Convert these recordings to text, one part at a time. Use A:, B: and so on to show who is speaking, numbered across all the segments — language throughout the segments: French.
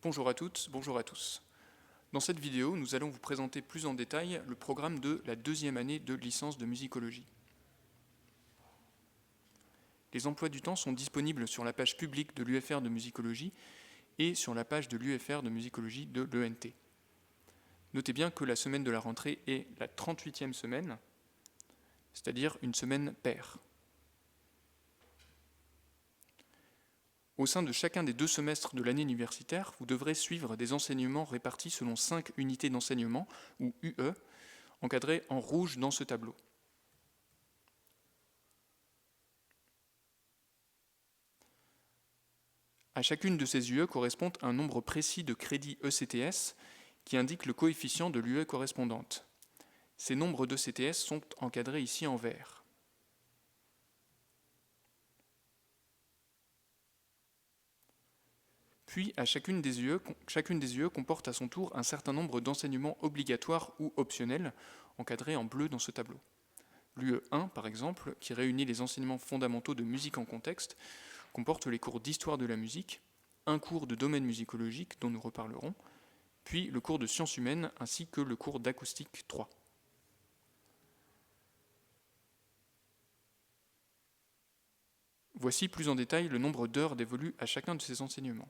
A: Bonjour à toutes, bonjour à tous. Dans cette vidéo, nous allons vous présenter plus en détail le programme de la deuxième année de licence de musicologie. Les emplois du temps sont disponibles sur la page publique de l'UFR de musicologie et sur la page de l'UFR de musicologie de l'ENT. Notez bien que la semaine de la rentrée est la 38e semaine, c'est-à-dire une semaine paire. Au sein de chacun des 2 semestres de l'année universitaire, vous devrez suivre des enseignements répartis selon 5 unités d'enseignement, ou UE, encadrées en rouge dans ce tableau. À chacune de ces UE correspond un nombre précis de crédits ECTS qui indique le coefficient de l'UE correspondante. Ces nombres d'ECTS sont encadrés ici en vert. Puis, à chacune des UE comporte à son tour un certain nombre d'enseignements obligatoires ou optionnels, encadrés en bleu dans ce tableau. L'UE 1, par exemple, qui réunit les enseignements fondamentaux de musique en contexte, comporte les cours d'histoire de la musique, un cours de domaine musicologique dont nous reparlerons, puis le cours de sciences humaines ainsi que le cours d'acoustique 3. Voici plus en détail le nombre d'heures dévolues à chacun de ces enseignements.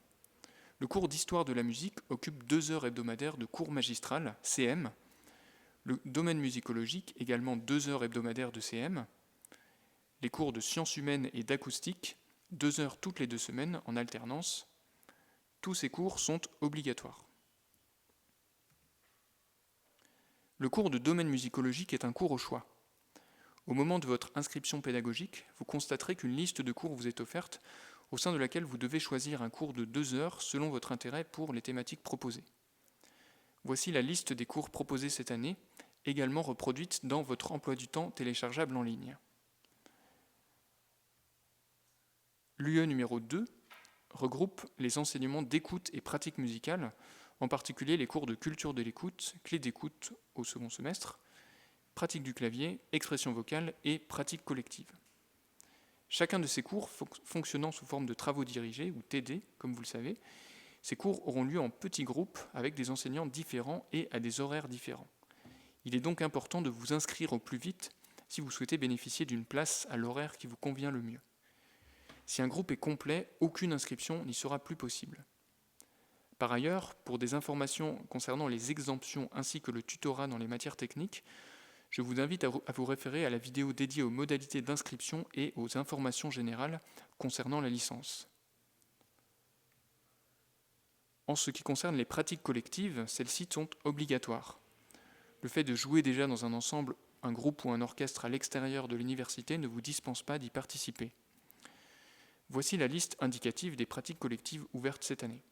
A: Le cours d'histoire de la musique occupe 2 heures hebdomadaires de cours magistral, CM. Le domaine musicologique, également 2 heures hebdomadaires de CM. Les cours de sciences humaines et d'acoustique, 2 heures toutes les 2 semaines en alternance. Tous ces cours sont obligatoires. Le cours de domaine musicologique est un cours au choix. Au moment de votre inscription pédagogique, vous constaterez qu'une liste de cours vous est offerte, au sein de laquelle vous devez choisir un cours de 2 heures selon votre intérêt pour les thématiques proposées. Voici la liste des cours proposés cette année, également reproduite dans votre emploi du temps téléchargeable en ligne. L'UE numéro 2 regroupe les enseignements d'écoute et pratique musicale, en particulier les cours de culture de l'écoute, clé d'écoute au second semestre, pratique du clavier, expression vocale et pratique collective. Chacun de ces cours fonctionnant sous forme de travaux dirigés, ou TD, comme vous le savez, ces cours auront lieu en petits groupes avec des enseignants différents et à des horaires différents. Il est donc important de vous inscrire au plus vite si vous souhaitez bénéficier d'une place à l'horaire qui vous convient le mieux. Si un groupe est complet, aucune inscription n'y sera plus possible. Par ailleurs, pour des informations concernant les exemptions ainsi que le tutorat dans les matières techniques, je vous invite à vous référer à la vidéo dédiée aux modalités d'inscription et aux informations générales concernant la licence. En ce qui concerne les pratiques collectives, celles-ci sont obligatoires. Le fait de jouer déjà dans un ensemble, un groupe ou un orchestre à l'extérieur de l'université ne vous dispense pas d'y participer. Voici la liste indicative des pratiques collectives ouvertes cette année.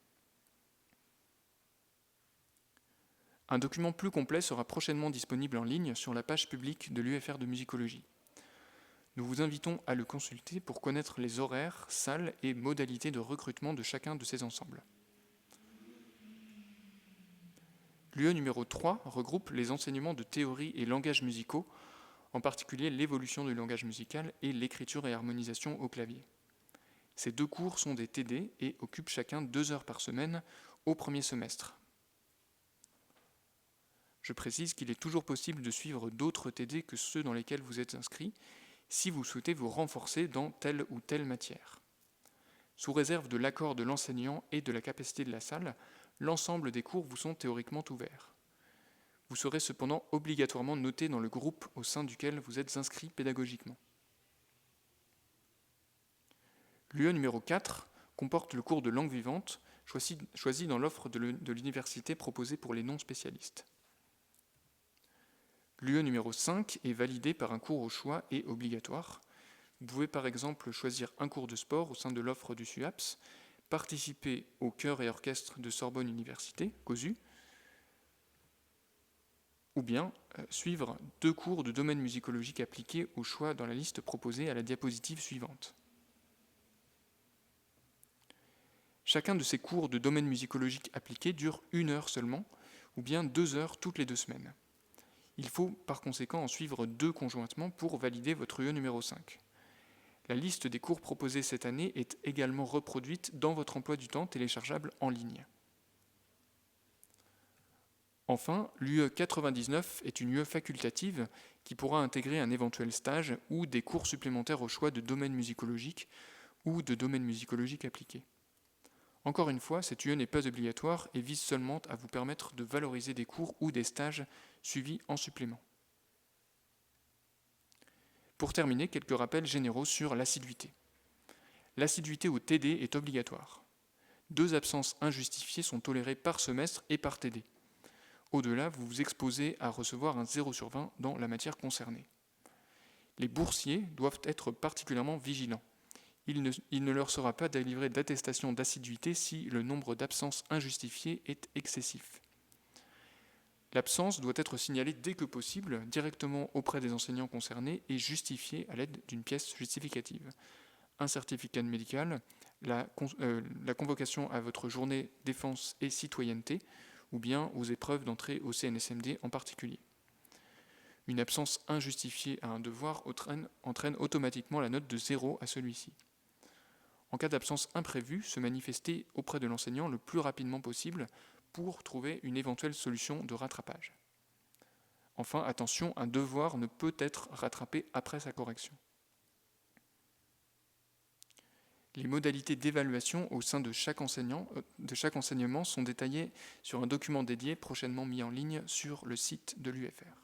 A: Un document plus complet sera prochainement disponible en ligne sur la page publique de l'UFR de musicologie. Nous vous invitons à le consulter pour connaître les horaires, salles et modalités de recrutement de chacun de ces ensembles. L'UE numéro 3 regroupe les enseignements de théorie et langages musicaux, en particulier l'évolution du langage musical et l'écriture et harmonisation au clavier. Ces 2 cours sont des TD et occupent chacun 2 heures par semaine au premier semestre. Je précise qu'il est toujours possible de suivre d'autres TD que ceux dans lesquels vous êtes inscrit, si vous souhaitez vous renforcer dans telle ou telle matière. Sous réserve de l'accord de l'enseignant et de la capacité de la salle, l'ensemble des cours vous sont théoriquement ouverts. Vous serez cependant obligatoirement noté dans le groupe au sein duquel vous êtes inscrit pédagogiquement. L'UE numéro 4 comporte le cours de langue vivante, choisi dans l'offre de l'université proposée pour les non-spécialistes. L'UE numéro 5 est validé par un cours au choix et obligatoire. Vous pouvez par exemple choisir un cours de sport au sein de l'offre du SUAPS, participer au chœur et orchestre de Sorbonne Université, COSU, ou bien suivre 2 cours de domaine musicologique appliqué au choix dans la liste proposée à la diapositive suivante. Chacun de ces cours de domaine musicologique appliqué dure 1 heure seulement, ou bien 2 heures toutes les 2 semaines. Il faut par conséquent en suivre 2 conjointement pour valider votre UE numéro 5. La liste des cours proposés cette année est également reproduite dans votre emploi du temps téléchargeable en ligne. Enfin, l'UE 99 est une UE facultative qui pourra intégrer un éventuel stage ou des cours supplémentaires au choix de domaine musicologique ou de domaine musicologique appliqué. Encore une fois, cette UE n'est pas obligatoire et vise seulement à vous permettre de valoriser des cours ou des stages suivis en supplément. Pour terminer, quelques rappels généraux sur l'assiduité. L'assiduité au TD est obligatoire. 2 absences injustifiées sont tolérées par semestre et par TD. Au-delà, vous vous exposez à recevoir un 0 sur 20 dans la matière concernée. Les boursiers doivent être particulièrement vigilants. Il ne leur sera pas délivré d'attestation d'assiduité si le nombre d'absences injustifiées est excessif. L'absence doit être signalée dès que possible directement auprès des enseignants concernés et justifiée à l'aide d'une pièce justificative. Un certificat médical, la convocation à votre journée défense et citoyenneté, ou bien aux épreuves d'entrée au CNSMD en particulier. Une absence injustifiée à un devoir entraîne automatiquement la note de 0 à celui-ci. En cas d'absence imprévue, se manifester auprès de l'enseignant le plus rapidement possible pour trouver une éventuelle solution de rattrapage. Enfin, attention, un devoir ne peut être rattrapé après sa correction. Les modalités d'évaluation au sein de chaque enseignement sont détaillées sur un document dédié prochainement mis en ligne sur le site de l'UFR.